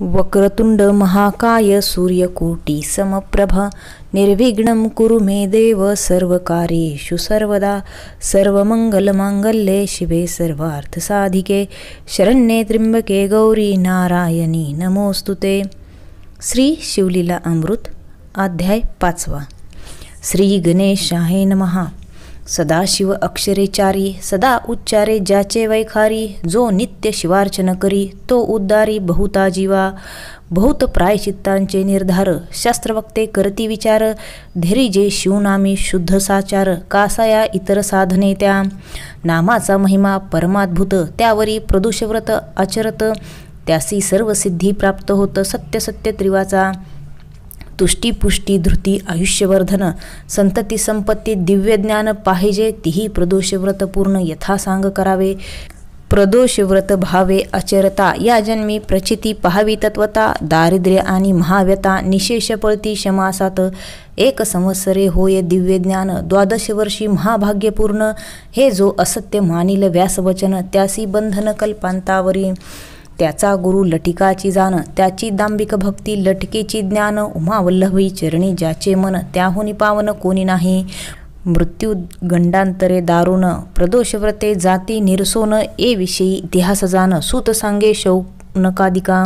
वक्रतुंड महाकाय सूर्यकोटी समप्रभ निर्विघ्नं कुरु मे देव सर्वकार्येषु सर्वदा सर्वमंगलमांगल्ये शिवे सर्वार्थसाधिके शरण्ये त्र्यंबके गौरी नारायणी नमोस्तुते। श्री शिवलीला अमृत अध्याय 5। श्री गणेशाय नमः। सदाशिव अक्षरेचारी सदा उच्चारे ज्याचे वैखारी जो नित्य शिवार्चन करी तो उद्धारी बहुता जीवा। बहुत प्रायचित्तांचे निर्धार शास्त्रवक्ते करती विचार धैर्य जे शिवनामी शुद्ध साचार कासाया इतर साधने त्या नामाचा महिमा परमाद्भुत त्यावरी प्रदोषव्रत आचरत त्यासी सर्व सिद्धी प्राप्त होत सत्य सत्य त्रिवाचा तुष्टी पुष्टी धृती आयुष्यवर्धन संतती संपत्ती दिव्य ज्ञान पाहिजे तीही प्रदोषव्रत पूर्ण यथासांग करावे। प्रदोषव्रत भावे आचरता या जन्मी प्रचिती पाहावी तत्वता दारिद्र्य आणि महाव्यता निशेष पळती क्षमासात 1 संवत्सरे होय दिव्य ज्ञान 12 वर्षी महाभाग्यपूर्ण हे जो असत्य मानिल व्यासवचन त्यासी बंधन कल्पांतावरी त्याचा गुरु लटिकाची जाण त्याची दांभिक भक्ती लटकेची ज्ञान उमावल्लभी चरणी ज्याचे मन त्याहुनी पावन कोणी नाही। मृत्यू गंडांतरे दारुण प्रदोषव्रते जाती निरसोन ए विषयी इतिहास जाण सूत सांगे शौनकादिका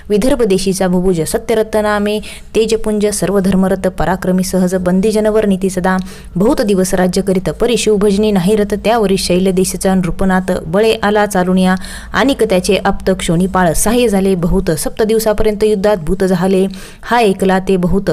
विदर्भ देशीचा भुभुज सत्यरत्नामे तेजपुंज सर्वधर्मरत पराक्रमी सहज बंदीजनवर नीती सदा बहुत दिवस राज्य करीत परिशिव भजनी नाही रत त्यावरी शैल देशाचा नृपनाथ बळे आला चालुनिया आणिक त्याचे आप्त क्षोणीपाळ सहाय्य झाले बहुत 7 दिवसापर्यंत युद्धात भूत झाले हा ऐकला ते बहुत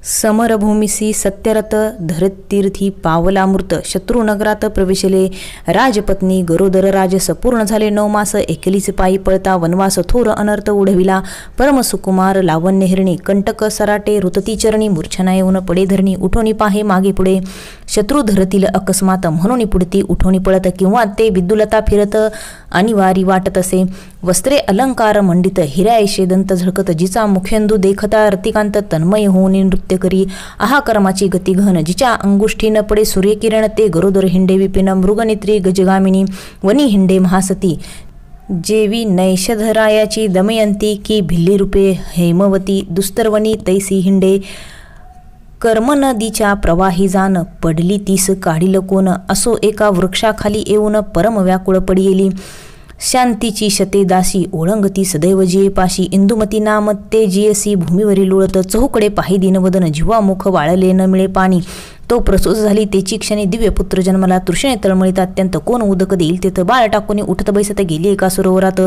समरभूमिसी सत्यरथ धरतीर्थी पावलामृत शत्रुनगरात प्रवेशले राजपत्नी गरोदर राजस पूर्ण झाले 9 मास एकलीच पायी पळता वनवास थोर अनर्थ उडविला परमसुकुमार लावण्य हिरणी कंटक सराटे रुतती चरणी मूर्छना येऊन पडे धरणी उठोनी पाहे मागे पुढे शत्रू धरतील अकस्मात म्हणून पुढती उठोनी पळत किंवा ते विद्युलता फिरत अनिवारी वाटत असे वस्त्रे अलंकार मंडित हिऱ्याऐशे दंत झळकत जिचा मुखेंदू देखता रतिकांत तन्मय होऊन नृत्य करी आहाकर्माची गती घन जिच्या अंगुष्ठी न पडे सूर्यकिरण ते गरोदर हिंडे विपिन मृगनेत्री गजगामिनी वनी हिंडे महासती जेवी नैषधरायाची दमयंती की भिल्ली रूपे हेमवती दुस्तरवनी तैसी हिंडे कर्म नदीच्या प्रवाही जाण पडली तीस काढील कोण असो एका वृक्षाखाली येऊन परम व्याकुळ पडियेली शांतीची शते दासी ओळंगती सदैव जियेपाशी इंदुमती नाम ते जियसी भूमीवरील लोळत चहूकडे पाही दिनवदन जिव्हा मुख वाळले न मिळे पाणी तो प्रसूत झाली तेची क्षणी दिव्य पुत्र जन्मला तृष्णे तळमळीत अत्यंत कोण उदक देईल तेथ बाळ टाकून उठत बैसत गेली एका सरोवरात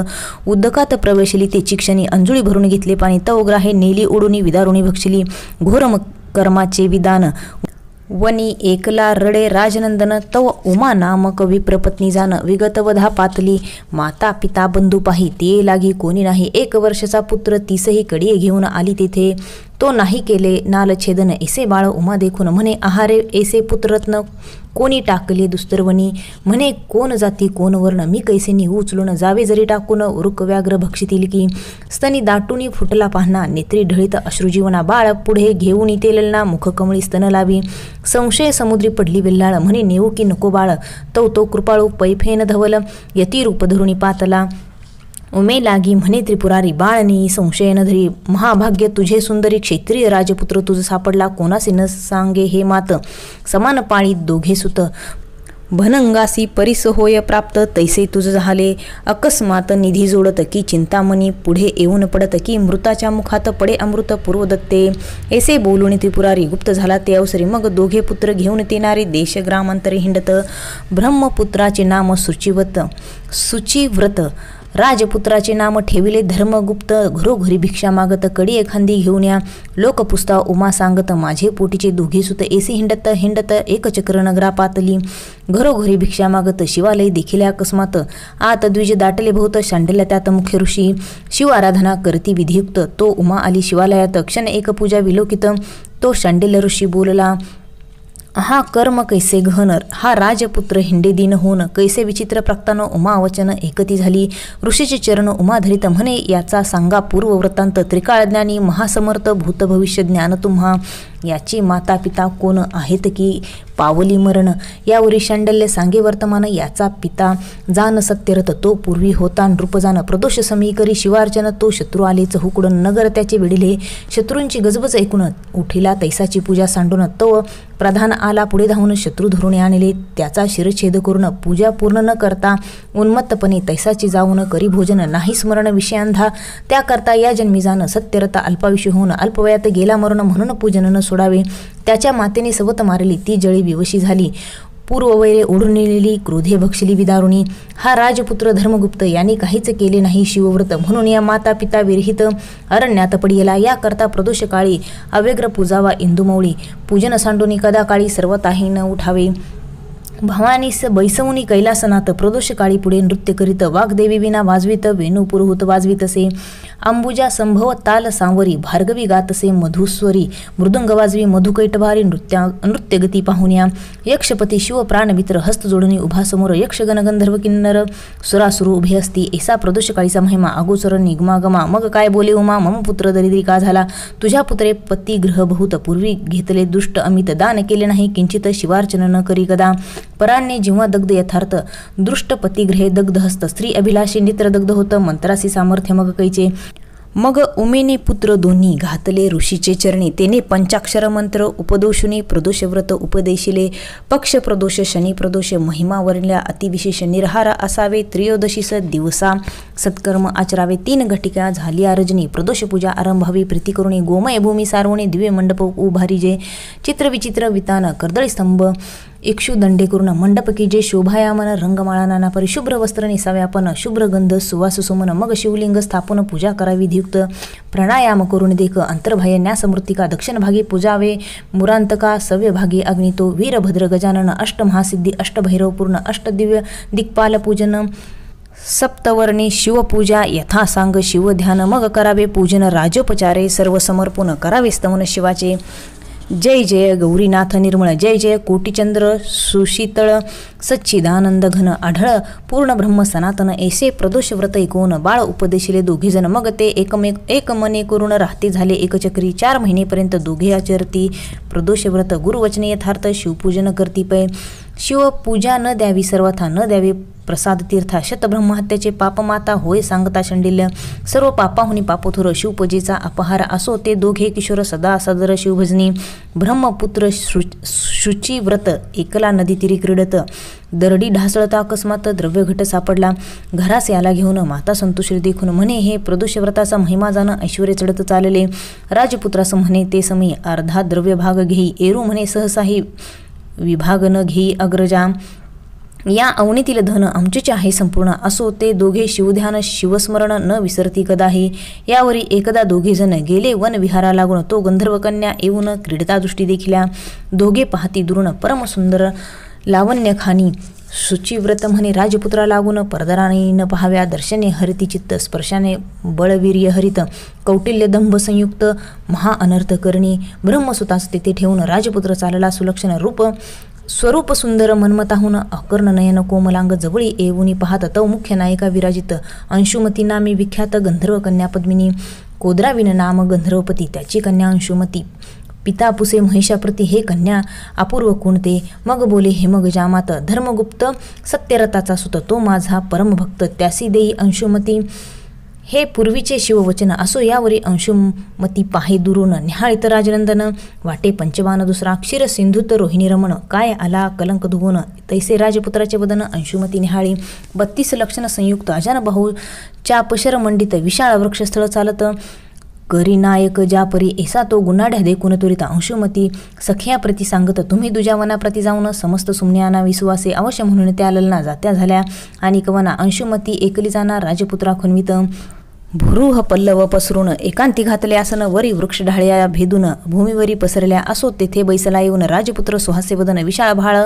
उदकात प्रवेशली तेची क्षणी अंजुळी भरून घेतले पाणी तव ग्राहे नेली उडुनी विदारुणी भक्षिली घोर कर्माचे विधान वनी एकला रडे राजनंदन तव उमा नामक विप्रपत्नी जाण विगत वधा पातली माता पिता बंधू पाही ते लागी कोणी नाही 1 वर्षाचा पुत्र 30ही कडिये घेऊन आली तेथे तो नाही केले नालछेदन ऐसे बाळ उमा देखून म्हणे आहारे ऐसे पुत्ररत्न कोणी टाकले दुस्तरवनी म्हणे कोण जाती कोण वर्ण मी कैसे निहू उचलून जावे जरी टाकून उरुक व्याघ्र भक्षितील की स्तनी दाटूनी फुटला पाहना नेत्री ढळीत अश्रुजीवना बाळ पुढे घेऊन तेललना मुख कमळी स्तन लावी संशय समुद्री पडली वेल्लाळ म्हणे नेऊ की नको बाळ तो कृपाळू पैफेन धवल यती रूप धरुणी पातला उमे लागी म्हणे त्रिपुरारी बाळनी संशय न धरी महाभाग्य तुझे सुंदरी क्षत्रिय राजपुत्र तुझ सापडला कोणासे न सांगे हे मात समान पाळी दोघे सुत भनंगासी परिस होय प्राप्त तैसे तुझ झाले अकस्मात निधी जोडत की चिंतामणी पुढे येऊन पडत की मृताच्या मुखात पडे अमृत पूर्वदत्ते ऐसे बोलून त्रिपुरारी गुप्त झाला ते अवसरी मग दोघे पुत्र घेऊन येणारी देश ग्रामांतरे हिंडत ब्रह्मपुत्राचे नाम सुचिव्रत राजपुत्राचे नाम ठेविले धर्मगुप्त घरोघरी भिक्षा मागत कडी एखादी घेऊन या लोकपुस्ता उमा सांगत माझे पोटीचे दोघे सुत एसी हिंडत हिंडत एक चक्र नगरा पातली घरोघरी भिक्षा मागत शिवालय देखील अकस्मात आत द्विज दाटले बहुत शांडल्या त्यात मुख्य ऋषी शिव आराधना करती विधियुक्त तो उमा आली शिवालयात क्षण एक पूजा विलोकित तो शांडिल्य ऋषी बोलला हा कर्म कैसे गहन हा राजपुत्र हिंडे दिन होऊन कैसे विचित्र प्रक्तानं उमा वचन एकती झाली ऋषीचे चरण उमा धरित म्हणे याचा सांगा पूर्व वृत्तांत त्रिकाळज्ञानी महासमर्थ भूत भविष्य ज्ञान तुम्हा याची माता पिता कोण आहेत की पावली मरण, यावरी शांडल्य सांगे वर्तमान, याचा पिता जान सत्यरथ, तो पूर्वी होता नृपजान, प्रदोष समीकरी शिवार्चन, तो शत्रू आलेच हुकडन, नगर त्याचे विडिले, शत्रूंची गजबज ऐकून उठिला तैसाची पूजा सांडून, तो प्रधान आला पुढे धावून, शत्रू धरून आणले त्याचा शिरछेद करून, पूजा पूर्ण न करता उन्मत्तपणे तैसाची जाऊन, करी भोजन नाही स्मरण विषयांधा, त्याकरता या जन्मी जाण, सत्यरथ अल्पायुषी होऊन अल्पवयात गेला मरण, म्हणून पूजन न सोडावे, त्याच्या मातेने सवत मारली ती जळी विवशी झाली, पूर्ववैरे ओढून नेलेली क्रोधे भक्षली विदारुणी, हा राजपुत्र धर्मगुप्त यांनी काहीच केले नाही शिवव्रत, म्हणून या माता पिता विरहित अरण्यात पडिला, याकरता प्रदोष काळी अव्यग्र पूजावा इंदुमौळी, पूजन सांडूनी कदा काळी सर्वताही न उठावे, भवानीस बैसवुनी कैलासनाथ, प्रदोष काळी पुढे नृत्य करीत, वाग्देवी विना वाजवित, वेणू पुरोहूत वाजवितसे, अंबुजा संभव ताल सांवरी, भार्गवी गातसे मधुस्वरी, मृदंग वाजवी मधुकैटभारी, नृत्यगती पाहुण्या, यक्षपती शिव प्राणमित्र, हस्त जोडणी उभा समोर, यक्षगण गंधर्व किन्नर सुरासुरू उभे असती, ऐसा प्रदोष काळीचा महिमा अगोचर निगमागमा, मग काय बोले उमा, मम पुत्र दरिद्री का झाला, तुझ्या पुत्रे पती ग्रह बहुत, पूर्वी घेतले दुष्ट अमित, दान केले नाही किंचित, शिवार्चन न करी कदा, परांनी जेव्हा दग्ध यथार्थ, दृष्ट पतिग्रहे दग्ध हस्त, स्त्री अभिलाषी नेत्र दग्ध होत, मंत्रासी सामर्थ्य मग कैचे, मग उमेने पुत्र दोन्ही घातले ऋषीचे चरणी, तेने पंचाक्षर मंत्र उपदोषुनी प्रदोष व्रत उपदेशिले, पक्ष प्रदोष शनी प्रदोष महिमा वर्णल्या अतिविशेष, निरहार असावे त्रयोदशीस दिवसा, सत्कर्म आचरावे, 3 घटिका झाली रजनी, प्रदोष पूजा आरंभावी, प्रीती करुणी गोमय भूमी सारवणे, दिव्य मंडप उभारीजे, चित्रविचित्र वितान कर्दळी स्तंभ इक्षु दंडे करून, मंडप की जे शोभायामन, रंगमाळा नाना परी, शुभ्र वस्त्र नेसाव्यापन, शुभ्र गंध सुवास सुमन, मग शिवलिंग स्थापन पूजा करावी धियुक्त, प्राणायाम करून देख, अंतर्बाह्य न्यासमृत्तिका, दक्षिण भागी पूजावे मुरांतका, सव्य भागी अग्नितो, वीरभद्र गजानन, अष्टमहासिद्धी अष्टभैरव पूर्ण, अष्टदिव्य दिक्पाल पूजन, सप्तवर्णी शिवपूजा यथा सांग शिवध्यान, मग करावे पूजन राजोपचारे, सर्व समर्पण करावे स्तवन शिवाचे, जय जय गौरीनाथ निर्मळ, जय जय कोटीचंद्र सुशीतळ, सच्चिदानंद घन आढळ, पूर्ण ब्रह्म सनातन, ऐसे प्रदोष व्रत ऐकून बाळ उपदेशिले दोघेजण, मग ते एकमने करून राहते झाले एकचक्री, 4 महिनेपर्यंत दोघे आचरती प्रदोष व्रत, गुरुवचने यथार्थ शिवपूजन करती पै, शिवपूजा न द्यावी सर्वथा, न द्यावे प्रसाद तीर्था, शतब्रह्महत्याचे पापमाता होय सांगता शंडिल्य, सर्व पापाहुनी पापोथुर, शिवपूजेचा अपहार असो ते दोघे किशोर, सदा सदर शिवभजनी, ब्रह्मपुत्र शुची व्रत एकला नदी तीरी क्रीडत, दरडी ढासळता अकस्मात द्रव्यघट सापडला, घरास याला घेऊन माता संतोषी देखून म्हणे, हे प्रदोष व्रताचा महिमा जाण ऐश्वर्य चढत चालले, राजपुत्रास म्हणे ते समी अर्धा द्रव्य भाग घेई, एरू म्हणे सहसाही विभाग न घेई अग्रजा, या अवनीतील धन आमचेच आहे संपूर्ण, असो ते दोघे शिवध्यान शिवस्मरण न विसरती कदाही, यावरी एकदा दोघे जण गेले वन विहारा लागून, तो गंधर्व कन्या येऊन क्रीडता दृष्टी देखिल्या, दोघे पाहती दुरून परम सुंदर लावण्य खानी, शुचिव्रत म्हणे राजपुत्रा लागून, परदराने न पाहाव्या, दर्शने हरिती चित्त, स्पर्शाने बळवीर्य हरित, कौटिल्य दंभ संयुक्त महाअनर्थ करणी, ब्रह्मसुतास तेथे ठेवून राजपुत्र चालला सुलक्षण रूप, स्वरूप सुंदर मनमताहून अकर्ण नयन कोमलांग, जवळी येऊनी पाहत तव मुख्य नायिका विराजित, अंशुमती नामी विख्यात गंधर्व कन्या पद्मिनी, कोद्राविन नाम गंधर्वपती, त्याची कन्या अंशुमती, पिता पुसे महिषाप्रती, हे कन्या अपूर्व कोणते, मग बोले हेमग जामात, धर्मगुप्त सत्यरथाचा सुत, तो माझा परमभक्त, त्यासी देई अंशुमती, हे पूर्वीचे शिववचन, असो यावरी अंशुमती पाहे दुरून, निहाळित राजनंदन, वाटे पंचबाण दुसरा, क्षीर सिंधुत रोहिणी रमण, काय आला कलंक धुवून, तैसे राजपुत्राचे वदन, अंशुमती निहाळी, 32 लक्षण संयुक्त, अजान बाहू चापशर मंडित, विशाळ वृक्षस्थळ चालत, करी नायक ज्यापरी, ऐसा तो गुन्हाढ्या देखून त्वरित, अंशुमती सख्या प्रती सांगत, तुम्ही दुजा वनाप्रती जाऊन समस्त सुमन्यांना विश्वासे, अवश्य म्हणून त्या ललना जात्या झाल्या, आणि कवना अंशुमती एकली जाणार राजपुत्रा खुन्वित, भुरुह पल्लव पसरून, एकांती घातले आसन, वरी वृक्ष ढाळ्या भेदून, भूमीवरी पसरल्या, असो तेथे बैसला येऊन, राजपुत्र सुहासे वदन, विशाळ भाळ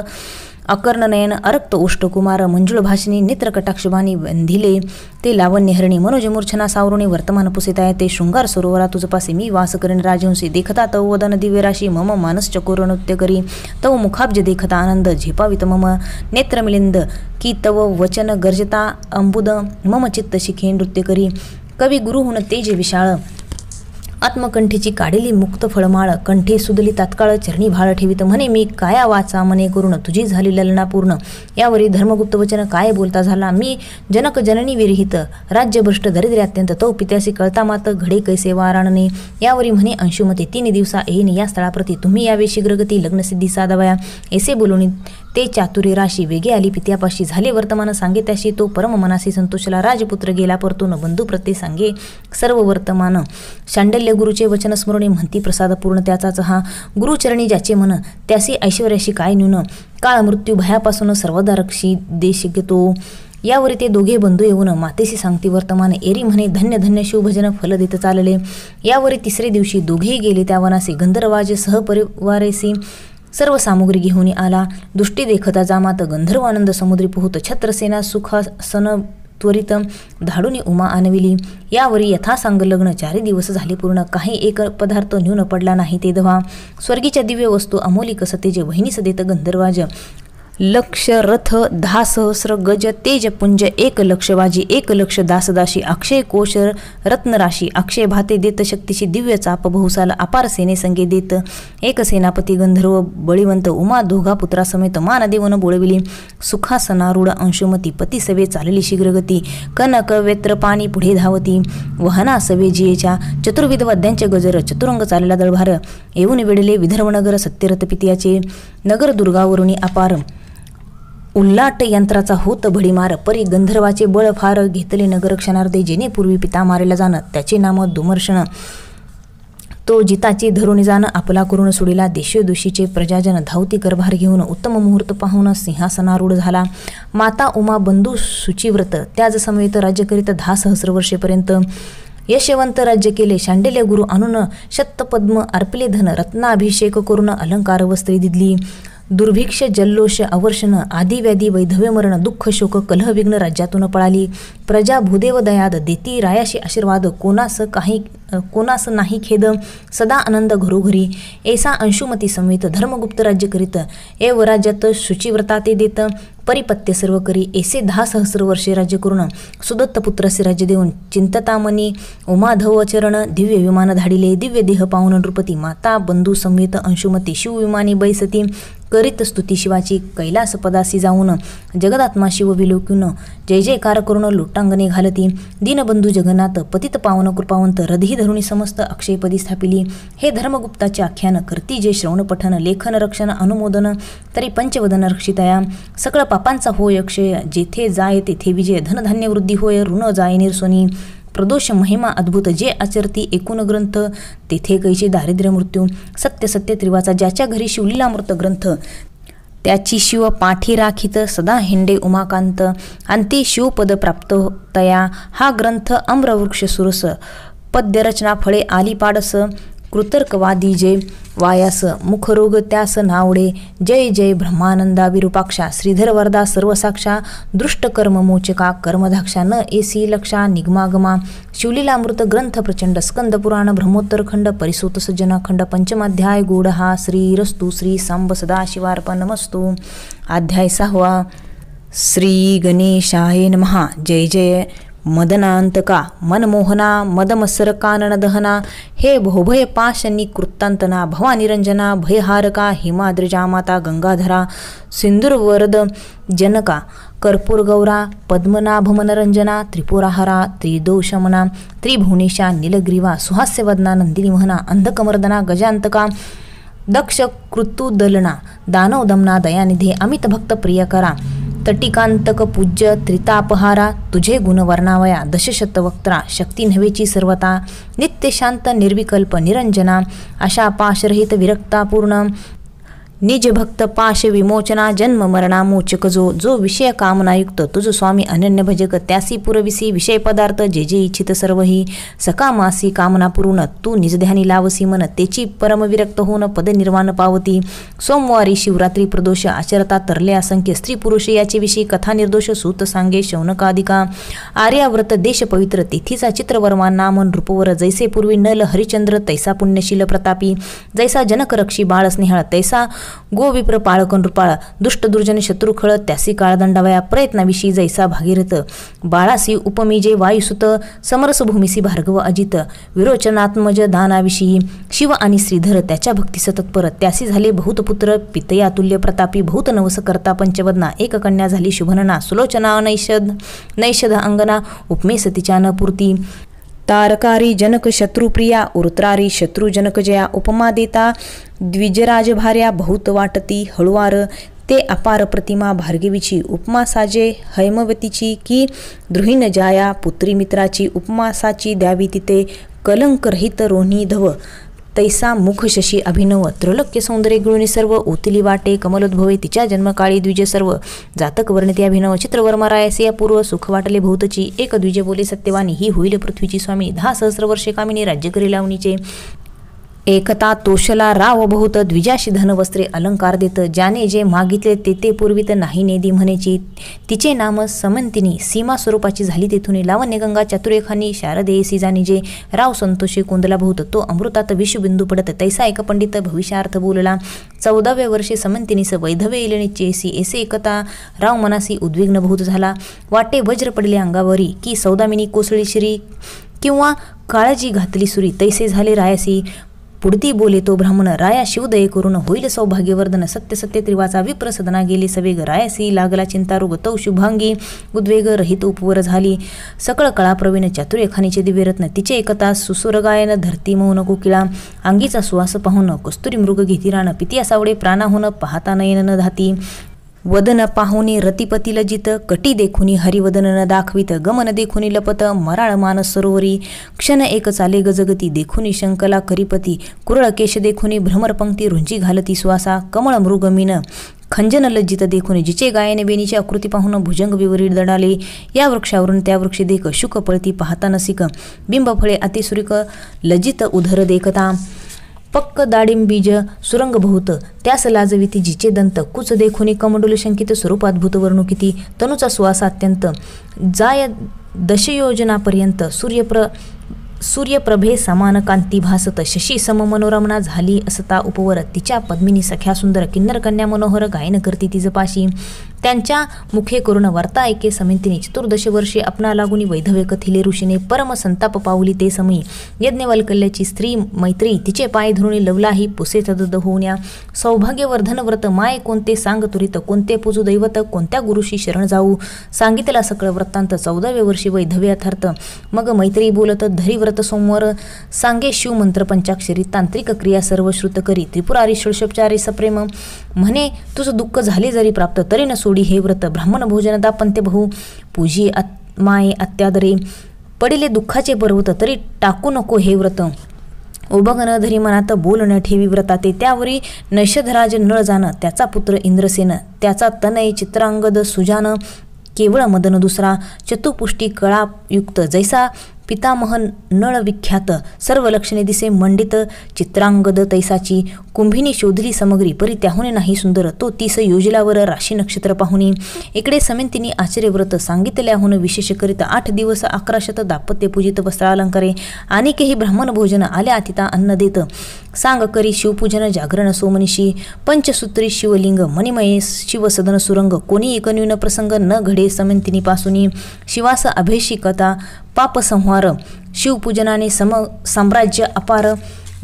अकर्ण नयन, अरक्त ओष्ठकुमार, मंजुळ भाषणी, नेत्र कटाक्षबाणी बंधिले, ते लावण्य हरणी, मनोज मूर्छना सावरुणी, वर्तमान पुसिताय ते शृंगार सरोवरा तुझपासे मी वास करेन राजहंसी, देखता तव वदन दिव्यराशी, मम मानस चकोर नृत्य करी, तव मुखाब्ज देखता आनंद, झेपावित मम नेत्र मिलिंद, की तव वचन गर्जता अंबुद, मम चित्त शिखे नृत्य करी, कवी गुरु होऊन तेज विशाळ, आत्मकंठेची काढेली मुक्त फळमाळ, कंठे सुदली तात्काळ चरणी भाळ ठेवित. म्हणे मी काया वाचा मने करून, तुझी झाली ललना पूर्ण. यावरी धर्मगुप्त वचन काय बोलता झाला. मी जनक जननी विरहित, राज्यभ्रष्ट दरिद्र अत्यंत, तो पित्यासी कळता मात घडे कैसे वाराणने. यावरी म्हणे अंशुमते 3 दिवसा येईन या स्थळाप्रती, तुम्ही यावे शीघ्रगती लग्नसिद्धी साधावया. ऐसे बोलून ते चातुर्य राशी वेगे आली पित्यापाशी. झाले वर्तमान सांगे त्याशी, तो परम मनासी संतोषला. राजपुत्र गेला परतून, बंधू प्रत्ये सांगे सर्व वर्तमान. शांडल्य गुरुचे वचन स्मरणे, म्हणती प्रसाद पूर्ण त्याचाच हा. गुरुचरणी ज्याचे मन, त्यासी ऐश्वर्याशी काय न्यून. काळ मृत्यू भयापासून सर्वदा रक्षी देश घेतो. यावरी ते दोघे बंधू येऊन मातेशी सांगती वर्तमान. एरी म्हणे धन्य धन्य शिवभजन फल देत चालले. यावरी 3रे दिवशी दोघेही गेले त्या वनासी. गंधर्वाज सहपरिवारेसी सर्व सामुग्री घेऊन आला. दृष्टी देखता जामात गंधर्व आनंद समुद्री पोहत. छत्रसेना सुखासन त्वरित धाडून उमा आणविली. यावरी यथासांग लग्न 4 दिवस झाले पूर्ण. काही एक पदार्थ न्यून पडला नाही ते दवा. स्वर्गीच्या दिव्य वस्तू अमोलिक सतेज, वहिनीस देत गंधर्वाज. लक्ष रथ 10 सहस्र गज, तेज पुंज 1 लक्ष वाजी, 1 लक्ष दासदाशी, अक्षय कोश रत्नराशी, अक्षय भाते देत शक्तीशी, दिव्य चाप बहुसाल, अपार सेने संगे देत. 1 सेनापती गंधर्व बळीवंत, उमा दोघा पुत्रासमेत मानदेवन बोळविली. सुखासनारूढ अंशुमती, पती सवे चालली शीघ्रगती. कनक वेत्र पाणी पुढे धावती, वहना सवे जियेच्या. चतुर्विध वाद्यांचे गजर, चतुरंग चालला दळभार. येऊन वेडले विदर्भनगर सत्यरथ पित्याचे. नगर दुर्गावरुणी अपार उल्लाट यंत्राचा होत भडीमार. परी गंधर्वाचे बळ फार, घेतले नगर क्षणार्धे. जेणे पूर्वी पिता मारेला जाण, त्याचे नाम दुमर्षण. तो जिताची धरून जाण, आपला करून सोडिला. देशोदोषीचे प्रजाजन धावती करभार घेऊन. उत्तम मुहूर्त पाहून सिंहासनारूढ झाला. माता उमा बंधू सुचिव्रत, त्याच समेत राज्य करीत 10 सहस्र वर्षेपर्यंत. यशवंत राज्य केले. शांडिल्य गुरु आणून शतपद्म अर्पिले धन. रत्नाभिषेक करून अलंकार वस्त्री दिदली. दुर्भिक्ष जल्लोष अवर्षण, आदी व्याधी वैधव्य मरण, दुःख शोक कलह विघ्न राज्यातून पळाली. प्रजा भूदेव दयाद, देती रायाशी आशीर्वाद. कोणास नाही खेद, सदा आनंद घरोघरी. ऐसा अंशुमती समेत धर्मगुप्त राज्य करीत. एव राज्यात शुचिव्रता ते देत. परिपत्य सर्व करी. ऐसे 10 सहस्र वर्षे राज्य करून सुदत्त पुत्रासे राज्य देऊन. चिंततामणी उमाधव चरण, दिव्य विमान धाडिले. दिव्य देह पाहून नृपती, माता बंधू समेत अंशुमती शिवविमानी बैसती. करीत स्तुती शिवाची कैलास पदासी जाऊन. जगदात्मा शिव विलोकून, जय जयकार करून लोटांगणे घालती. दीनबंधू जगन्नाथ, पतित पावन कृपावंत, रधी धरुणी समस्त अक्षयपदी स्थापिली. हे धर्मगुप्ताचे आख्यान, करती जे श्रवण पठन, लेखन रक्षण अनुमोदन, तरी पंचवदन रक्षितया. सकळ पापांचा होय अक्षय, जेथे जाय तेथे विजय. धनधान्य वृद्धी होय, ऋण जाय निर्सोनी. प्रदोष महिमा अद्भुत, जे आचरती एकूण ग्रंथ, तेथे कैचे दारिद्र्य मृत्यू. सत्य सत्य त्रिवाचा, ज्याच्या घरी शिवलीलामृत ग्रंथ, त्याची शिव पाठी राखीत. सदा हिंडे उमाकांत, अंती शिवपद प्राप्त तया. हा ग्रंथ आम्रवृक्ष सुरस, पद्यरचना फळे आली पाडस. कृतर्कवादी जय वायास, मुखरोग त्यास नावडे. जय जय ब्रह्मानंदा विरूपाक्षा, श्रीधर वरदा सर्वसाक्षा. दृष्टकर्म मोचका, कर्मधाक्षा, न एसी लक्षा निगमागमा. शिवलीलामृत ग्रंथ प्रचंड, स्कंद पुराण ब्रह्मोत्तर खंड, परिसूत सज्जना खंड. पंचमाध्याय गूढ हा. श्रीरस्तु श्री सांब सदाशिवार्पणमस्तु. अध्याय 6. श्री गणेशाय नमः. जय जय मदनांतका, मनमोहना, मदमत्सर कानन दहना. हे भोभय पाशनी कृत्तांतना, भवानिरंजना भयहारका. हिमाद्रिजा माता गंगाधरा, सिंधुरवरद जनका. कर्पूरगौरा, पद्मनाभमनरंजना. त्रिपुराहरा, त्रिदोषमना. त्रिभुवनेशा, नीलग्रीवा. सुहास्यवदना, नंदिनी महना. अंधकमर्दना, गजांतका. दक्ष कृतुदलना, दानव दमना. दयानिधी, अमित भक्त प्रियकरा. तटिकांतक पूज्य, त्रितापहारा. तुझे गुण वर्णावया, दशशतवक्त्रा. शक्ती नव्हेची सर्वता, नित्यशांत निर्विकल्प निरंजना. अशा पाशरहित विरक्तापूर्ण, निज भक्त पाश विमोचना. जन्म मरणा मोचक जो विषय कामनायुक्त. तुझ स्वामी अनन्य भजक, त्यासी पुरविसी विषय पदार्थ. जे जे इच्छित सर्वही सकामासी कामना पूर्ण. तू निजध्यानी लावसी मन, तेची परमविरक्त होऊन पद निर्वाण पावती. सोमवारी शिवरात्री प्रदोष, आचरता तरले असंख्य. स्त्री पुरुष याचे विषयी कथा निर्दोष. सूत सांगे शौनकादिका. आर्याव्रत देश पवित्र, तिथीचा चित्रवर्मा नाम नृपवर. जैसे पूर्वी नल हरिचंद्र, तैसा पुण्यशील प्रतापी. जैसा जनक रक्षी बाळ स्नेहळ, तैसा गोविप्र पाळकन नृपाळ दुष्ट दुर्जन शत्रुखळ त्यासी काळदंडावया प्रयत्नाविषयी जैसा भागीरथ बाळासी उपमीजे वायुसुत समरस भूमिसी भार्गव अजित विरोचनात्मज दानाविषयी शिव आणि श्रीधर त्याच्या भक्तीस तत्पर त्यासी झाले बहुतपुत्र पितयातुल्य प्रतापी बहुत नवस करता पंचवदना एक कन्या झाली शुभनना सुलोचना नैषध अंगना उपमेस तिच्या न पूर्ती तारकारी जनक शत्रुप्रिया उरुत्रारी शत्रुजनक जया उपमा देता द्विजराज भार्या बहुत वाटती हळुवार ते अपार प्रतिमा भार्गवीची उपमा साजे हैमवतीची की द्रुहीन जाया पुत्री मित्राची उपमा साची द्यावी तिथे कलंकरहित रोहिणी धव तैसा मुख शशी अभिनव त्रैलोक्य सौंदर्य गुळणी सर्व ओतिली वाटे कमलोद्भवे तिच्या जन्मकाळी द्विज सर्व जातक वर्णिते अभिनव चित्रवर्मा रायसिया पूर्व सुख वाटले बहुतची एक द्विज बोले सत्यवानी ही होईल पृथ्वीची स्वामी 10 सहस्र वर्षे कामिनी राज्य करी लावणीचे एकता तोषला राव बहुत द्विजाशी धन वस्त्रे अलंकार देत ज्याने जे मागितले ते पूर्वीत नाही नेदी म्हणेची तिचे नाम समंतिनी सीमा स्वरूपाची झाली तेथून लावण्यगंगा चतुरेखानी शारदेयसी जाणी जे राव संतोषी कोंदला बहुत तो अमृतात विषबिंदू पडत तैसा एक पंडित भविष्यार्थ बोलला 14व्या वर्षे समंतिनीस वैधव्य येले निश्चयसी ऐसे एकता राव मनासी उद्विग्न बहुत झाला वाटे वज्र पडले अंगावरी की सौदामिनी कोसळी श्री किंवा काळजी घातली सुरी तैसे झाले रायसी पुढती बोले तो ब्राह्मण राया शिवदये करून होईल सौभाग्यवर्धन सत्य सत्य त्रिवाचा विप्र सदना गेली सवेग रायासी लागला चिंतारोग तौ शुभांगी उद्वेग रहित उपवर झाली सकळ कळा प्रवीण चातुर्यखानीचे दिव्यरत्न तिचे एकता सुसुरगायन धरती मौन कोकिळा अंगीचा सुवास पाहून कस्तुरी मृग घेती रान पिती असावडे प्राणाहून पाहता नयन न धाती वदन पाहुनी रतिपती लजित कटी देखुनी हरिवदन न दाखवित गमन देखुनी लपत मराळ मानस सरोवरी क्षण एक चाले गजगती देखुनी शंकला करिपती कुरळ केश देखुनी भ्रमरपंक्ती रुंची घालती सुवासा कमळ मृगमीन खंजन लज्जित देखुनी जिचे गायने बेनीची आकृती पाहून भुजंग विवरीड दडाले या वृक्षावरून त्या वृक्षी देख शुक पळती पाहता नसिक बिंबफळे अतिसुरिक लज्जित उधर देखता पक्क दाडिंबीज सुरंग बहुत त्यास लाजविती जिचे दंत कुच देखुनी कमंडूल शंकित स्वरूपाद्भुत वर्णुकिती तनुचा सुवास अत्यंत जाय दशयोजनापर्यंत सूर्यप्रभे समान कांती भासत शशी सम मनोरमना झाली असता उपवर तिच्या पद्मिनी सख्या सुंदर किन्नर कन्या मनोहर गायन करती तिजपाशी त्यांच्या मुखे करून वार्ता ऐके समितीने 14 वर्षे आपणा लागुनी वैधव्य कथिले ऋषीने परम संताप पावली ते समयी यज्ञवल्कल्याची स्त्री मैत्री तिचे पाय धरुणी लवलाही पुसे तदद होऊन्या सौभाग्यवर्धन व्रत माय कोणते सांग तुरित कोणते पूजू दैवत कोणत्या गुरुशी शरण जाऊ सांगितला सकळ वृत्तांत 14व्या वर्षी वैधव्य यथार्थ मग मैत्री बोलत धरी व्रत सोमवार सांगे शिव मंत्र पंचाक्षरी तांत्रिक क्रिया सर्व श्रुत करी त्रिपुरारी षोडशोपचारी सप्रेम म्हणे तुझं दुःख झाले जरी प्राप्त तरी न सोडी हे व्रत ब्राह्मण भोजन दापंते बहु पूजी माये अत्यादरे पडिले दुःखाचे पर्वत तरी टाकू नको हे व्रत उभग न धरी मनात बोल न ठेवी व्रताते त्यावरी नैषधराज नळ जाण त्याचा पुत्र इंद्रसेन त्याचा तनय चित्रांगद सुजान केवळ मदन दुसरा चतुपुष्टी कळायुक्त जैसा पितामह नळ विख्यात सर्व लक्षणे दिसे मंडित चित्रांगद तैसाची कुंभिनी शोधली समग्री परी त्याहून नाही सुंदर तो 30 योजलावर राशी नक्षत्र पाहुनी इकडे समितीने आश्चर्यव्रत सांगितल्याहून विशेष करीत 8 दिवस 11 दाम्पत्य पूजित वस्त्रालंकारे आणि काही ब्राह्मण भोजन आल्या अतिता अन्न देत सांग करी शिवपूजन जागरण सोमनिशी पंचसूत्री शिवलिंग मणिमये शिवसदन सुरंग कोणी एकन्यून प्रसंग न घडे समितीनी पासूनी शिवास अभिषेकता पापसंहार शिवपूजनाने साम्राज्य अपार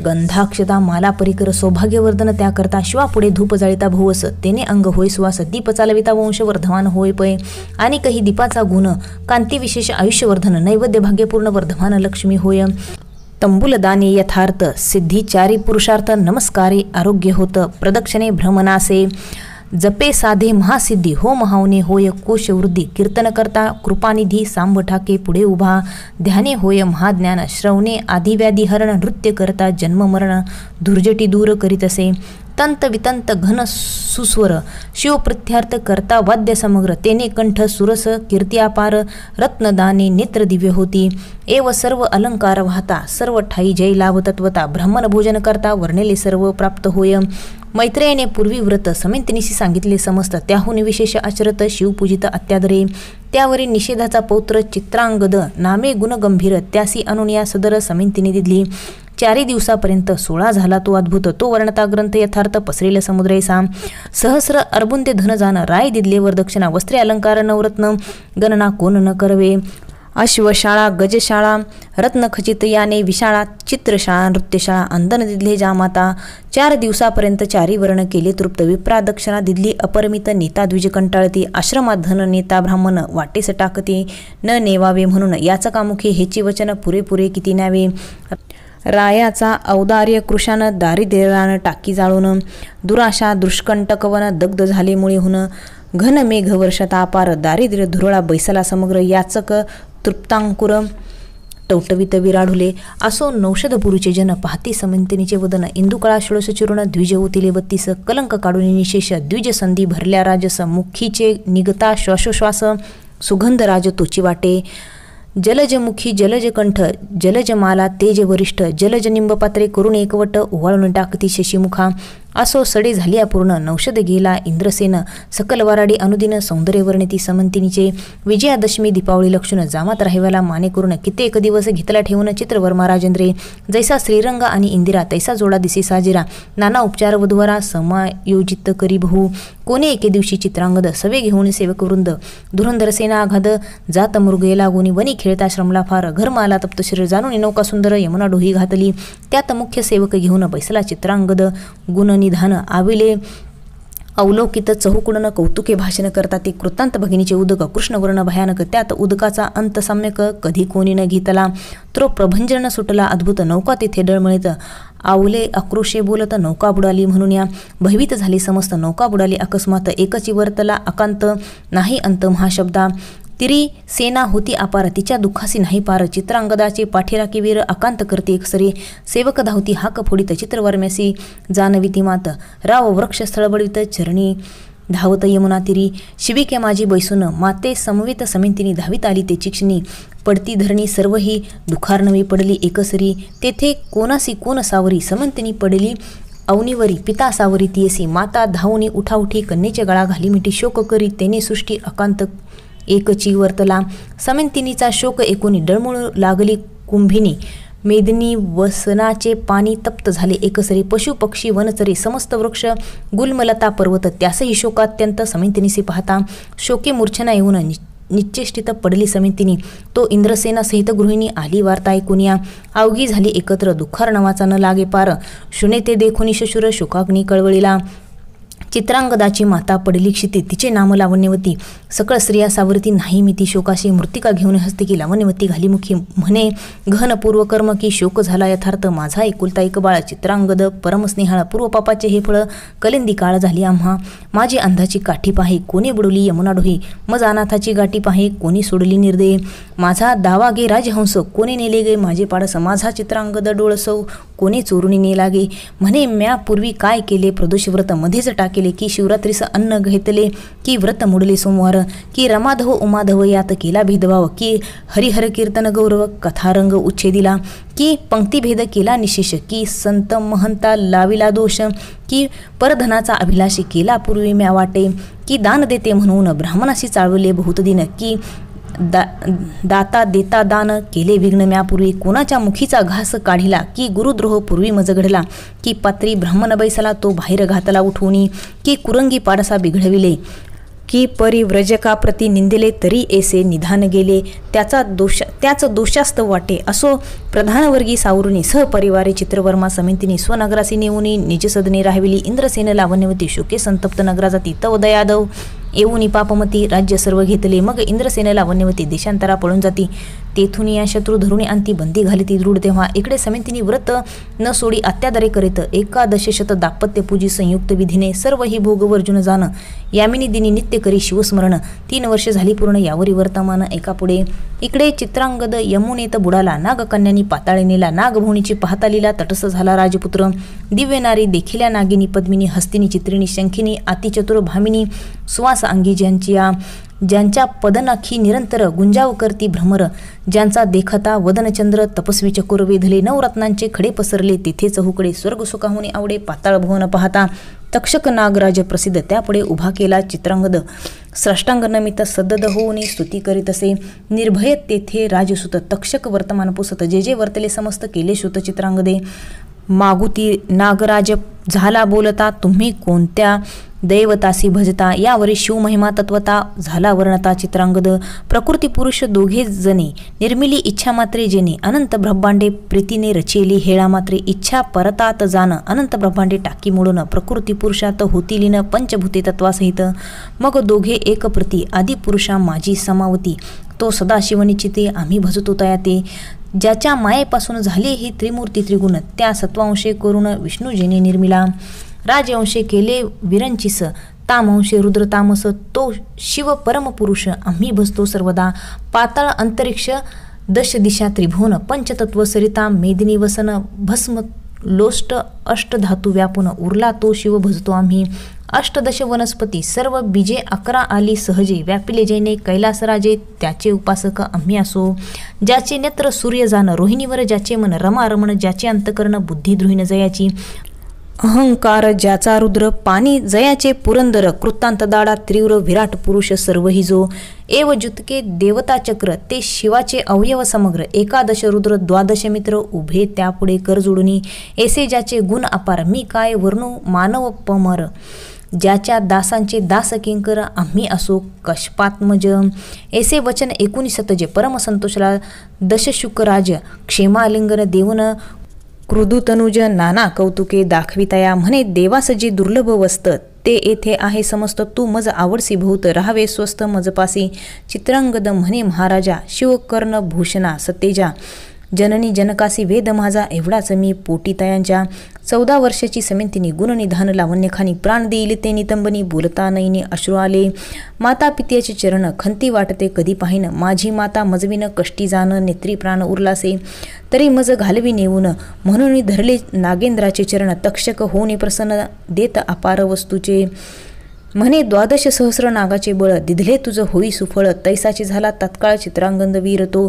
गंधाक्षता माला परिकर सौभाग्यवर्धन त्याकरता शिवापुढे धूप जाळिता भोवस तेने अंग होय सुवास दीप चालविता वंश वर्धमान होय पय आणि काही दीपाचा गुण कांती विशेष आयुष्यवर्धन नैवेद्य भाग्यपूर्ण वर्धमान लक्ष्मी होय तंबुल दाने यथार्थ सिद्धी चारी पुरुषार्थ नमस्कारे आरोग्य होत प्रदक्षिणे भ्रमनासे जपे साधे महासिद्धी हो महावने होय कोश वृद्धी कीर्तन करता कृपानिधी सांब ठाके पुढे उभा ध्याने होय महाज्ञान श्रवणे आदिव्याधी हरण नृत्य करता जन्म मरण दुर्जटी दूर करीत असे तंत वितंत घन सुस्वर शिवप्रत्यार्थ करता वाद्य समग्र तेने कंठ सुरस कीर्ती अपार रत्नदाने नेत्र दिव्य होती एव सर्व अलंकार वाहता सर्व ठाई जय लाभ तत्वता ब्राह्मण भोजन करता वर्णिले सर्व प्राप्त होय मैत्रेयने पूर्वी व्रत समितीनिशी सांगितले समस्त त्याहून विशेष आचरत शिवपूजित अत्यादरे त्यावरील निषेधाचा पौत्र चित्रांगद नामे गुणगंभीर त्यासी आणून या सदर समितीने दिली. 4 दिवसापर्यंत 16 झाला तो अद्भुत तो वर्णता ग्रंथ यथार्थ पसरेल समुद्रेसा. सहस्र अर्बुंदे धन जाण राय दिदले वरदक्षिणा वस्त्रे अलंकार नवरत्न गणना कोण न करवे. अश्वशाळा गजशाळा रत्नखचित याने विशाळा चित्रशाळा नृत्यशाळा अंदन दिदले जामाता. 4 दिवसापर्यंत 4 वर्ण केले तृप्त. विप्रा दक्षिणा दिदली अपरमित नेता द्विज कंटाळती. आश्रमात धन नेता ब्राह्मण वाटेस टाकते न नेवावे म्हणून याचकामुखे हेची वचन पुरेपुरे किती न्यावे. रायाचा औदार्य कृशानं दारिद्र्यानं टाकी जाळून. दुराशा दुष्कंटकवन दग्ध झाले मुळे होऊन. घन मेघ वर्षता अपार दारिद्र्य धुरळा बैसला समग्र. याचक तृप्तांकुर टवटवीत विराढुले. असो नौषधपुरीचे जन पाहती समंतिनीचे वदन. इंदुकळा षोडश चिरुण द्विज होतिले 32. कलंक काढून निशेष द्विज संधी भरल्या राजस. मुखीचे निगता श्वासोश्वास सुगंध राज तोची वाटे. जलजमुखी जलज कंठ जलजमाला तेज वरिष्ठ. जलज निंबपात्रे करून एकवट ओवाळून टाकती शशीमुखा. असो सडे झाली अपूर्ण नौषध गेला इंद्रसेन. सकल वराडी अनुदिन सौंदर्य वर्णिती समंतिनीचे. विजयादशमी दीपावळी लक्षण जामात राहिवाला माने करून. कित्येक दिवस घेतला ठेवून चित्रवर्मा राजेंद्रे. जैसा श्रीरंग आणि इंदिरा तैसा जोडा दिसे साजिरा. नाना उपचार वधुवरा समायोजित करी बहु. कोणे एके दिवशी चित्रांगद सवे घेऊन सेवकवृंद. धुरंधर सेना आघाद जात मृगे लागून. वनी खेळता श्रमला फार घरमाला तप्तशीर जाणून नौका सुंदर यमुना डोही घातली. त्यात मुख्य सेवक घेऊन बैसला चित्रांगद. गुण निधान आविले अवलोकित चहुकुडन कौतुके भाषण करता. ते कृतांत भगिनीचे उदक कृष्णवर्ण भयानक. त्यात उदकाचा अंत सम्यक कधी कोणी न घेतला. तो प्रभंजन सुटला अद्भुत नौका तिथे डळमळीत. आवले आक्रोशे बोलत नौका बुडाली म्हणून या. भयभीत झाली समस्त नौका बुडाली अकस्मात. एकची वर्तला अकांत नाही अंत महाशब्दा. तिरी सेना होती अपार तिच्या दुःखासी नाही पार. चित्रांगदाचे पाठीराखी वीर अकांत करते एकसरी. सेवक धावती हाक फोडीत चित्रवर्म्यासी जानविती मात. राव वृक्ष स्थळबळीत चरणी धावत यमुना तिरी. शिबिके माझी बैसून माते समवेत समितीने धावीत आली ते चिक्षणी. पडती धरणी सर्वही दुखार्नवी पडली एकसरी. तेथे कोणासी कोण सावरी समंतिनी पडली अवनीवरी. पिता सावरी तियसी माता धावणी उठाउठी कन्येचे गळा घाली मिठी. शोक करी तेने सृष्टी अकांत एकची वर्तला. समंतिनीचा शोक एकोणी डळमळू लागली कुंभिनी. मेदिनी वसनाचे पाणी तप्त झाले एकसरी. पशु पक्षी वनचरे समस्त वृक्ष गुलमलता पर्वत त्यासही शोकात्यंत समंतिनीसी पाहता. शोके मूर्छना येऊन निश्चेष्टित पडली समितीनी. तो इंद्रसेना सहित गृहिणी आली वार्ता ऐकूनिया. अवघी झाली एकत्र दुःखार्णवाचा न लागे पार. शुने ते देखुनी शशुर शोकाग्नी कळवळीला. चित्रांगदाची माता पडली क्षिती तिचे नाम लावण्यवती. सकळ स्त्रिया सावरती नाही मिती. शोकाशी मृतिका घेऊन हसते की लावण्यवती घाली मुखी. म्हणे घन पूर्वकर्म की शोक झाला यथार्थ. माझा एकुलता एक बाळ चित्रांगद परमस्नेहाळ. पूर्वपापाचे हे फळ कलिंदी काळ झाली आम्हा. माझी अंधाची काठी पाहे कोणी बुडवली यमुना डोही. मज अनाथाची गाठी पाहे कोणी सोडली निर्दय. माझा दावा गे राजहंस कोणी नेले गे माझे पाडस. माझा चित्रांगद डोळसौ कोणी चोरुनी नेला गे. म्हणे म्या पूर्वी काय केले प्रदोष व्रत मध्येच टाकेले. की शिवरात्रीस अन्न घेतले की व्रत मोडले सोमवार. की रमाधव उमाधव यात केला भेदभाव. की हरिहर कीर्तन गौरव कथारंग उच्छेदिला. की पंक्तिभेद केला निशेष. की संत महंता लाविला दोष. की परधनाचा अभिलाषी केला पूर्वी म्या वाटे. की दान देते म्हणून ब्राह्मणाशी चाळवले बहुत दिन. की दाता देता दान केले विघ्न म्यापूर्वी. कोणाच्या मुखीचा घास काढिला. की गुरुद्रोह पूर्वी मज घडला. की पात्री ब्राह्मण बैसला तो बाहेर घातला उठवणी. की कुरंगी पाडसा बिघडविले. की परिव्रजका प्रती निंदिले तरी ऐसे निधान गेले. त्याच दोषास्त वाटे. असो प्रधानवर्गी सावरुनी सहपरिवारे चित्रवर्मा समितीने स्वनगरासी नेऊनी निजसदने राहिविली. इंद्रसेन लावण्यवती शोके संतप्त नगराचा तव यादव येऊनी पापमती. राज्य सर्व घेतले मग इंद्रसेन लावण्यवती देशांतरा पळून जाती. तेथून या शत्रू धरुणी आणती बंदी घालिती दृढ. तेव्हा इकडे समितीने व्रत न सोडी अत्यादरे करीत 11 दाम्पत्य पूजी संयुक्त विधीने सर्व ही भोग वर्जुन जाण. यामिनी दिनी नित्य करी शिवस्मरण. 3 वर्ष झाली पूर्ण यावरी वर्तमान एका पुढे. इकडे चित्रांगद यमुनेत बुडाला. नागकन्यांनी पाताळे नेला. नागभूणीची पाहतालीला तटस्थ झाला राजपुत्र. दिव्य नारी देखिल्या नागिनी पद्मिनी हस्तिनी चित्रिणी शंखिनी अतिचतुर भामिनी सुवास अंगी ज्यांच्या ज्यांच्या पदनाखी निरंतर गुंजाव करती भ्रमर, ज्यांचा देखता वदनचंद्र तपस्वी चकोर वेधले, नवरत्नांचे खडे पसरले तेथे चहूकडे, स्वर्ग सुखाहुनी आवडे पाताळ भुवन पाहता, तक्षक नागराज प्रसिद्ध त्यापुढे उभा केला चित्रांगद, साष्टांग नमित सद्दद होऊनी स्तुती करीत असे, निर्भय तेथे राजसुत तक्षक वर्तमान पुसत, जे जे वर्तले समस्त केले श्रुत चित्रांगदे, मागुती नागराज झाला बोलता, तुम्ही कोणत्या दैवतासी भजता, यावरी शिवमहिमा तत्वता झाला वर्णता चित्रांगद, प्रकृती पुरुष दोघे जणे, निर्मिली इच्छा मात्रे जेणे, अनंत ब्रह्मांडे प्रीतीने रचेली हेळा मात्रे, इच्छा परतात जाण, अनंत ब्रह्मांडे टाकी मोडून, प्रकृती पुरुषात होतीलीन पंचभूते तत्वासहित, मग दोघे एक प्रती आदी पुरुषा माझी समावती, तो सदाशिव निश्चिते आम्ही भजतो तया ते, ज्याच्या मायेपासून झाले ही त्रिमूर्ती त्रिगुण, त्या सत्वांशे करून विष्णुजेने निर्मिला, राजवंशे केले विरंचिस, तामंशे रुद्र तामस, तो शिव परमपुरुष आम्ही भजतो सर्वदा, पाताळ अंतरिक्ष दश दिशा त्रिभुवन, पंचतत्व सरिता मेदिनी वसन, भस्म लोष्ट अष्टधातू व्यापून, उरला तो शिव भजतो आम्ही, अष्टदश वनस्पती सर्व बीजे 11 आली सहजे, व्यापिले जैने कैलासराजे त्याचे उपासक आम्ही असो, ज्याचे नेत्र सूर्य जाण, रोहिणीवर ज्याचे मन रमा रमण, ज्याचे अंतकरण बुद्धी द्रुहिण जयाची, अहंकार ज्याचा रुद्र पाणी जयाचे पुरंदर, कृतांत दाडा तीव्र विराट पुरुष सर्व हि जो, एव जुतके देवता चक्र ते शिवाचे अवयव समग्र, एकादश रुद्र द्वादश मित्र उभे त्यापुढे कर जोडुनी, ऐसे ज्याचे गुण अपार मी काय वर्णू मानव पमर, ज्याच्या दासांचे दास किंकर आम्ही असो कश्पात्मज, ऐसे वचन 19 सतजे परमसंतोषला दशशुकराज, क्षेमालिंगन देऊन कृदुतनुज नाना कौतुके दाखवितया, म्हणे देवासजी दुर्लभ वस्त, ते येथे आहे समस्त, तू मज आवडसी भूत राहावे स्वस्थ मजपासी, चित्रांगद म्हणे महाराजा शिवकर्ण भूषणा सतेजा, जननी जनकासी वेद माझा एवढाच मी पोटी तयांच्या, 14 वर्षाची समिंतिनी गुणनिधान लावण्यखानी, प्राण देईल ते नितंबनी बोलता नैने अश्रू आले, माता पित्याचे चरण खंती वाटते कधी पाहिन, माझी माता मजविन कष्टी जाण, नेत्री प्राण उरलासे तरी मज घालवी नेऊन, म्हणून धरले नागेंद्राचे चरण, तक्षक होणे प्रसन्न देत अपार वस्तूचे, म्हणे 12 सहस्र नागाचे बळ, दिधले तुझ होई सुफळ, तैसाची झाला तत्काळ चित्रांगद वीर तो,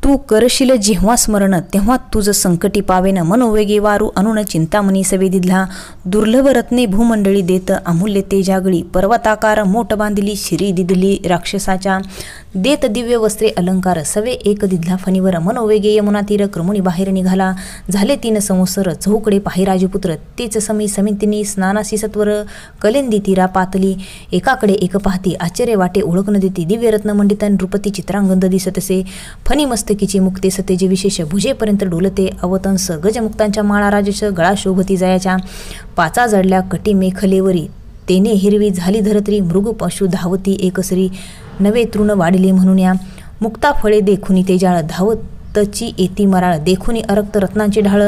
तू करशील जेव्हा स्मरण तेव्हा तुझ संकटी पावेन, मनोवेगे वारू अनुन चिंतामणी सवे दिधला, दुर्लभ रत्ने भूमंडळी देत अमूल्य तेजागळी, पर्वताकार मोठ बांधिली शिरी दिधली राक्षसाच्या, देत दिव्य वस्त्रे अलंकार सवे एक दिधला फणीवर, मनोवेगे यमुना तीर क्रमुणी बाहेर निघाला, झाले 3 संवत्सर चहूकडे पाहि राजपुत्र, तेच समी समितीनी स्नानासी सत्वर, कलेंदी तीरा पातली, एकाकडे एक पाहती आश्चर्य वाटे ओळख न देती, दिव्य रत्न मंडितन नृपती चित्रांगद दिसतसे, फणी मस्तकीची मुक्ते सतेजे विशेष, भुजेपर्यंत डोलते अवतंस, गजमुक्तांच्या माळा राजश गळा शोभती जायाच्या, 5 जडल्या कटी मेखलेवरी, तेने हिरवी झाली धरत्री, मृग पशु धावती एकसरी, नवे तृण वाढले म्हणून या, मुक्ता फळे देखुनी तेजाळ, धावतची येती मराळ, देखुनी अरक्त रत्नांची ढाळ,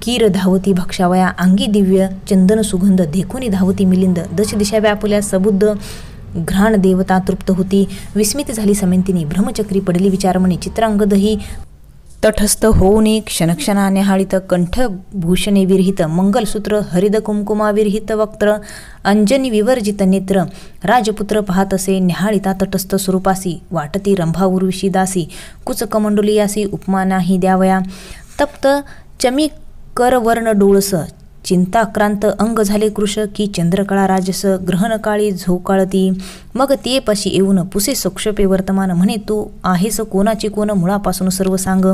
कीर धावती भक्षावया, अंगी दिव्य चंदन सुगंध, देखुनी धावती मिलिंद, दश दिशा व्यापल्या सबुद्ध, घ्राण देवता तृप्त होती, विस्मित झाली समिंतिनी, ब्रह्मचक्री पडली विचारमणी, चित्रांगदही तटस्थ होऊने क्षणक्षणा निहाळित, कंठभूषणे विरहित, मंगलसूत्र हरिद कुंकुमा विरहित वक्त्र, अंजनी विवर्जित नेत्र, राजपुत्र पाहत असे निहाळिता तटस्थ स्वरूपासी, वाटती रंभा उर्विशी दासी, कुचकमंडुलियासी उपमा नाही द्यावया, तप्त चमी करवर्ण डोळस, चिंताक्रांत अंग झाले कृश, की चंद्रकळा राजस, ग्रहणकाळी झोकाळती, मग ते पशी येऊन पुसे सोक्षपे वर्तमान, म्हणे तू आहेस कोणाची कोण, मुळापासून सर्व सांग,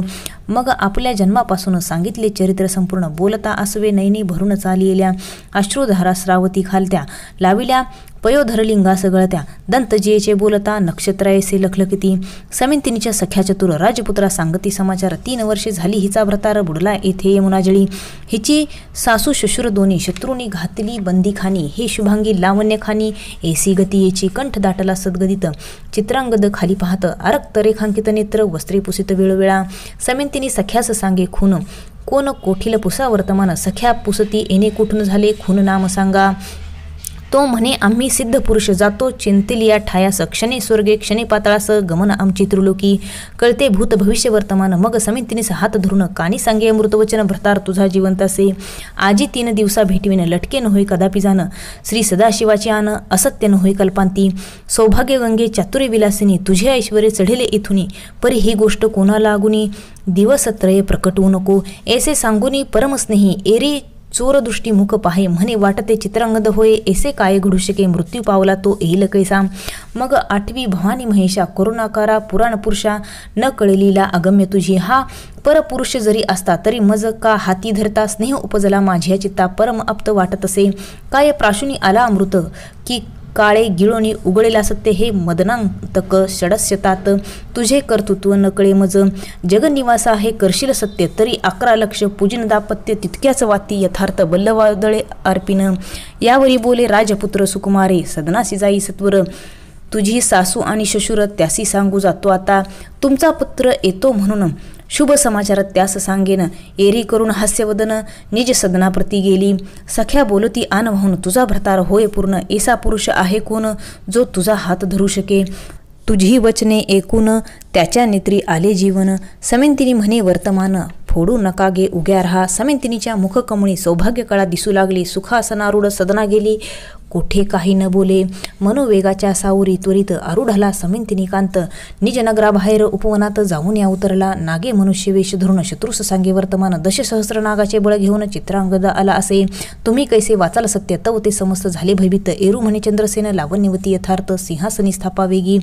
मग आपल्या जन्मापासून सांगितले चरित्र संपूर्ण, बोलता आसवे नैनी भरून चालियल्या, अश्रुधारा श्रावती खालत्या, लाविल्या पयोधरलिंगास गळत्या, दंतजियेचे बोलता नक्षत्रायसे लखलखिती, समिंतिनीच्या सख्या चतुर, राजपुत्रा सांगती समाचार, 3 वर्षे झाली हिचा भ्रतार बुडला येथे यमुनाजळी, हिची सासू श्वशुर दोन्ही शत्रूंनी घातली बंदीखानी, हे शुभांगी लावण्यखानी, ऐसी गती येची, कंठ दाटला सद्गदित, चित्रांगद खाली पाहत, आरक्त रेखांकित नेत्र, वस्त्रे पुसित वेळोवेळा, समिंतिनी सख्यास सांगे खून, कोण कोठील पुसा वर्तमान, सख्या पुसती येणे कुठून झाले खून नाम सांगा, तो म्हणे आम्ही सिद्ध पुरुष जातो चिंतलिया ठायास क्षणे स्वर्गे क्षणे पाताळास गमन आमची त्रिलोकी कळते भूत भविष्य वर्तमान मग समितीनेस हात धरून कानी सांगे अमृतवचन भ्रतार तुझा जिवंत असे आजी 3 दिवसा भेटविन लटके न होई कदापि जाण श्री सदाशिवाची आन असत्य न होई कल्पांती सौभाग्य गंगे चातुर्य विलासिनी तुझे ऐश्वर्य चढेले इथुनी परी ही गोष्ट कोणा लागुनी दिवस त्रय प्रकटवू नको ऐसे सांगुनी परमस्नेही एरी चोरदृष्टी मुख पाहे म्हणे वाटते चित्रांगद होय ऐसे काय घडू शके मृत्यू पावला तो येईल कैसा मग 8वी भवानी महेशा करुणाकारा पुराण पुरुषा न कळलेला अगम्य तुझी हा परपुरुष जरी असता तरी मज का हाती धरता स्नेह उपजला माझ्या चित्ता परम अप्त वाटत असे काय प्राशुनी आला अमृत की काळे गिळोनी उघडेला सत्य हे मदनांतक षडस्यतात तुझे कर्तृत्व नकळे मज जगनिवासा हे करशील सत्य तरी 11 लक्ष पूजन दापत्य तितक्याच वाती यथार्थ बल्लवादळे अर्पिन यावरी बोले राजपुत्र सुकुमारे सदनासी जाई सत्वर तुझी सासू आणि शशुर त्यासी सांगू जातो आता तुमचा पुत्र येतो म्हणून शुभ समाचार त्यास सांगेन एरी करून हास्यवदन निज सदनाप्रती गेली सख्या बोलती आन वाहून तुझा भ्रतार होय पूर्ण ऐसा पुरुष आहे कोण जो तुझा हात धरू शके तुझी वचने ऐकून त्याच्या नेत्री आले जीवन समिंतिनी म्हणे वर्तमान फोडू नका गे उग्या राहा समिंतिनीच्या मुखकमळी सौभाग्य कळा दिसू लागली सुखासनारूढ सदना गेली कोठे काही न बोले मनोवेगाच्या सावरी त्वरित आरूढाला समिंतिनिकांत निज नगराबाहेर उपवनात जाऊन या उतरला नागे मनुष्य वेश धरून शत्रुस सांगे वर्तमान 10,000 नागाचे बळ घेऊन चित्रांगद आला असे तुम्ही कैसे वाचाल सत्य तव ते समस्त झाले भयभीत एरू म्हणे चंद्रसेन लावण्यवती यथार्थ सिंहासनी स्थापा वेगी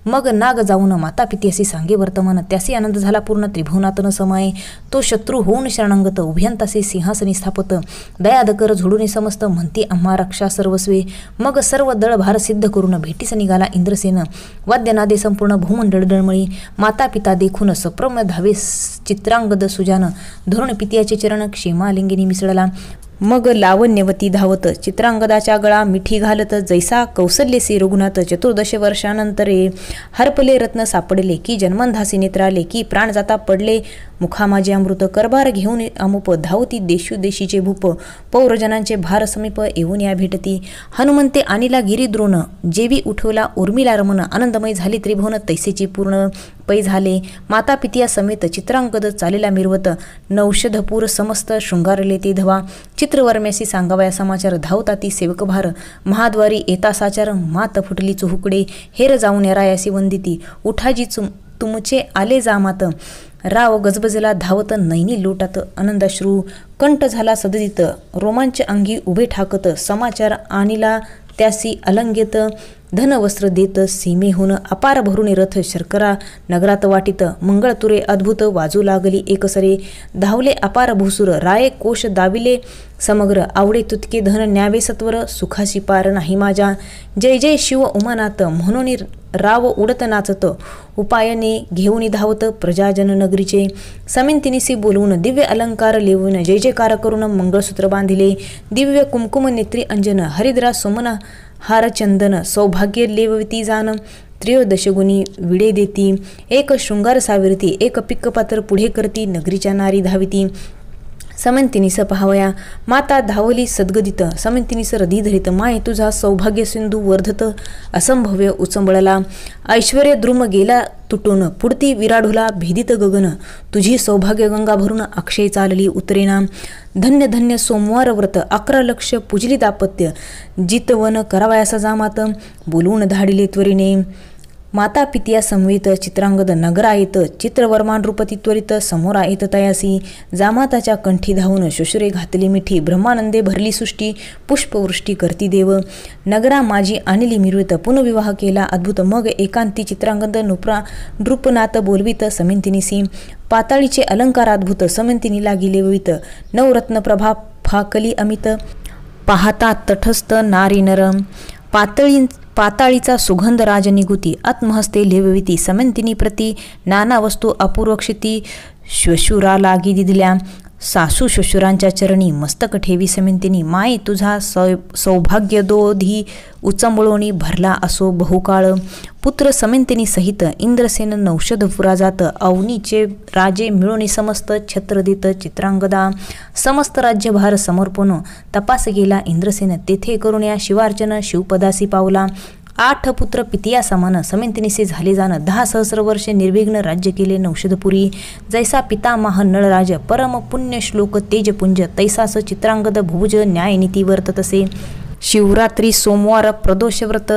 मग नाग जाऊन माता पित्यासी सांगे वर्तमान त्यासी आनंद झाला पूर्ण त्रिभुवनात न समाये तो शत्रू होऊन शरणांगत उभ्यंतासी सिंहासनी स्थापत दयादकर झोडून समस्त म्हणती आम्हा रक्षा सर्वस्वे मग सर्व दळ भार सिद्ध करून भेटीस निघाला इंद्रसेन वाद्यनादे संपूर्ण भूमंडळ डळमळी माता पिता देखून सप्रम धावे चित्रांगद सुजान धरून पित्याचे चरण क्षेमालिंगिनी मिसळला मग लावण्यवती धावत चित्रांगदाच्या गळा मिठी घालत जैसा कौसल्यसी रघुनाथ 14 वर्षानंतरे हरपले रत्न सापडले की जन्मंधासी नेत्राले की प्राण जाता पडले मुखा माझे अमृत करभार घेऊन अमुप धावती देशोदेशीचे भूप पौरजनांचे भार समीप येऊन या भेटती हनुमंते आणिला गिरिद्रोण जेवी उठवला उर्मिला रमण आनंदमय झाली त्रिभुवन तैसेची पूर्ण पै झाले माता पितिया समेत चित्रांगद चालेला मिरवत नौषधपूर समस्त शृंगारले ते धवा चित्रवर्म्यासी सांगावया समाचार धावताती सेवक भार महाद्वारी येता साचार मात फुटली चुहुकडे हेर जाऊन रायासी वंदिती उठाजी तुमचे आले जामात राव गजबजला धावत नैनी लोटात आनंदाश्रू कंठ झाला सददित रोमांच अंगी उभे ठाकत समाचार आणिला त्यासी अलंगेत धनवस्त्र देत सीमेहून अपार भरून रथ शर्करा नगरात वाटित मंगळतुरे अद्भुत वाजू लागली एकसरे धावले अपार भूसुर राये कोश दाविले समग्र आवडे तुतके धन न्यावे सत्वर सुखाशी पार नाही माझ्या जय जय शिव उमानाथ म्हणून राव उडत नाचत उपायने घेऊन धावत प्रजाजन नगरीचे समिंतिनीसी बोलवून दिव्य अलंकार लेवून जय जयकार करून मंगळसूत्र बांधिले दिव्य कुमकुम नेत्री अंजन हरिद्रा सोमना हार चंदन सौभाग्य लेवती जान 13 गुणी विडे देती एक शृंगार साविरती एक पिक्कपात्र पुढे करती नगरीच्या नारी धाविती समंतिनीस पहावया माता धावली सद्गदित समंतिनीस रधी धरित माय तुझा सौभाग्य सिंधू वर्धत असंभव्य उचंबळला ऐश्वर्य द्रुम गेला तुटून पुढती विराढुला भेदित गगन तुझी सौभाग्य गंगा भरून अक्षय चालली उतरेना धन्य धन्य सोमवार व्रत 11 लक्ष पूजली दापत्य जितवन करावयासा जामात बोलून धाडिले त्वरिने माता पितिया समवेत चित्रांगद नगरा येत चित्रवर्मान रूपती त्वरित समोरा येत तयासी जामाताच्या कंठी धावून शुश्रे घातली मिठी ब्रह्मानंदे भरली सृष्टी पुष्पवृष्टी करती देव नगरा माझी आणली मिरवित पुनर्विवाह केला अद्भुत मग एकांती चित्रांगद नृपनाथ बोलवित समिंतिनीसी पाताळीचे अलंकार अद्भुत समिंतिनीला गिलेवित नवरत्न प्रभा फाकली अमित पाहता तटस्थ नारी नरम पाताळीचा सुगंध राजनिगुती आत्महस्ते लेवविती समंतिनी प्रती नाना वस्तू अपूर्वक्षिती श्वशुरा लागी दिल्या सासू श्वशुरांच्या चरणी मस्तक ठेवी समिंतिनी, माये तुझा सौभाग्य दोधी उचंबळोनी भरला असो बहुकाळ. पुत्र समिंतिनी सहित इंद्रसेन नौषधपुरा जात, अवनीचे राजे मिळून समस्त छत्रदित चित्रांगदा. समस्त राज्यभार समर्पण तपास गेला इंद्रसेन, तेथे करून या शिवार्चन शिवपदासी पावला. 8 पुत्र पितिया समान समिंतिनीसे झाले जाण, 10 सहस्र वर्षे निर्विघ्न राज्य केले नौषधपुरी. जैसा पितामह नळराज परम पुण्य श्लोक तेजपुंज, तैसास चित्रांगद भुज न्यायनीती वर्ततसे. शिवरात्री सोमवार प्रदोषव्रत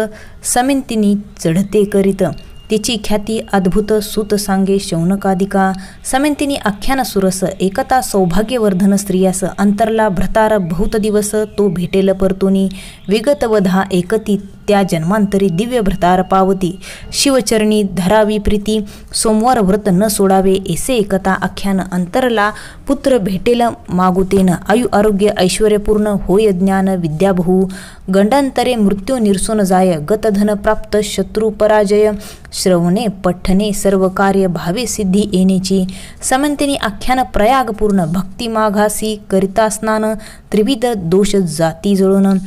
समिंतिनी चढते करीत, तिची ख्याती अद्भुत सुत सांगे शौनकादिका. समिंतिनी आख्यान सुरस एकता सौभाग्यवर्धन स्त्रियास, अंतरला भ्रतार बहुत दिवस तो भेटेल परतुनी. विगत वधा एकती त्या जन्मांतरी दिव्य भ्रतार पावती. शिवचरणी धरावी प्रीती, सोमवार व्रत न सोडावे ऐसे एकता आख्यान. अंतरला पुत्र भेटेल मागुतेन, आयु आरोग्य ऐश्वर्यपूर्ण होय ज्ञान विद्याबहू. गंडांतरे मृत्यू निरसोन जाय, गतधन प्राप्त शत्रू पराजय. श्रवणे पठणे सर्व कार्य भावे सिद्धी येण्याची. समिंतिनी आख्यान प्रयागपूर्ण, भक्ती माघासी करिता स्नान. त्रिविध दोष जाती जळून,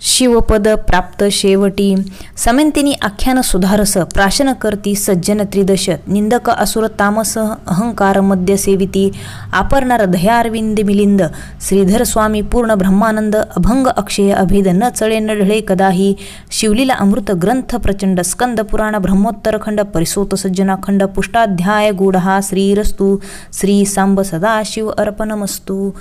शिवपद प्राप्त शेवटी. समिंतिनी आख्यान सुधारस, प्राशन करती सज्जन त्रिदश. निंदक असुर तामस अहंकार मध्य सेविती. आपरणार दयारविंद मिलिंद, श्रीधर स्वामी पूर्ण ब्रह्मानंद. अभंग अक्षय अभेद न चळे न ढळे कदाही. शिवलीला अमृत ग्रंथ प्रचंड, स्कंद पुराण ब्रह्मोत्तर खंड. परिसोत सज्जना खंड, पुष्टाध्याय गूढहा. श्रीरस्तु श्री सांब सदाशिव अर्पणमस्तु.